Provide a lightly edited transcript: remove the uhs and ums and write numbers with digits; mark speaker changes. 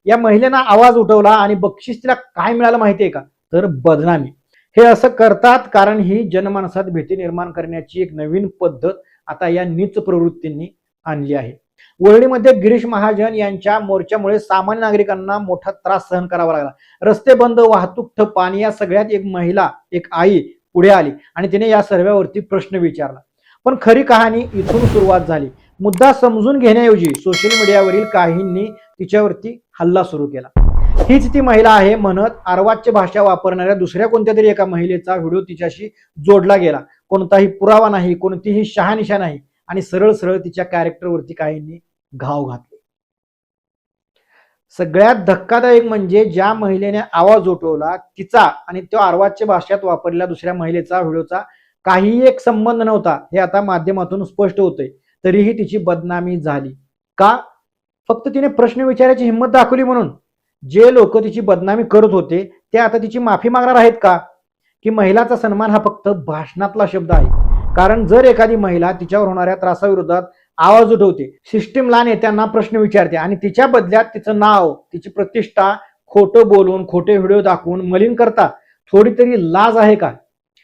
Speaker 1: या महिलेनं आवाज उठवला आणि बक्षीस तिला काय मिळालं माहितीये का? तर बदनामी. हे असं करतात कारण ही जनमानसात भीती निर्माण करण्याची एक नवीन पद्धत आता या नीच प्रवृत्तींनी आणली आहे. वरळीमध्ये गिरीश महाजन यांच्या मोर्चामुळे सामान्य नागरिकांना मोठा त्रास सहन करावा लागला. रस्ते बंद, वाहतूक ठप्प आणि या सगळ्यात एक महिला, एक आई पुढे आली आणि तिने या सर्वांवरती प्रश्न विचारला. पण खरी कहाणी इथून सुरुवात झाली. मुद्दा समजून घेण्याऐवजी सोशल मीडियावरील काहींनी तिच्यावरती हल्ला सुरू केला. हीच ती महिला आहे म्हणत अर्वाच्य भाषा वापरणाऱ्या दुसऱ्या कोणत्या तरी एका महिलेचा व्हिडिओ तिच्याशी जोडला गेला. कोणताही पुरावा नाही, कोणतीही शहानिशा नाही आणि सरळ सरळ तिच्या कॅरेक्टरवरती काहींनी घाव घातले. सगळ्यात धक्कादायक म्हणजे ज्या महिलेने आवाज उठवला तिचा आणि तो अर्वाच्य भाषेत वापरलेल्या दुसऱ्या महिलेचा व्हिडिओचा काही एक संबंध नव्हता हे आता माध्यमातून स्पष्ट होतंय. तरीही तिची बदनामी झाली का? फक्त तिने प्रश्न विचारायची हिंमत दाखवली म्हणून. जे लोक तिची बदनामी करत होते ते आता तिची माफी मागणार आहेत का? की महिलाचा सन्मान हा फक्त भाषणातला शब्द आहे? कारण जर एखादी महिला तिच्यावर होणाऱ्या त्रासाविरोधात आवाज उठवते, सिस्टीमला नेत्यांना प्रश्न विचारते आणि तिच्या बदल्यात तिचं नाव, तिची प्रतिष्ठा खोटं बोलून, खोटे व्हिडिओ दाखवून मलिन करता, थोडी तरी लाज आहे का?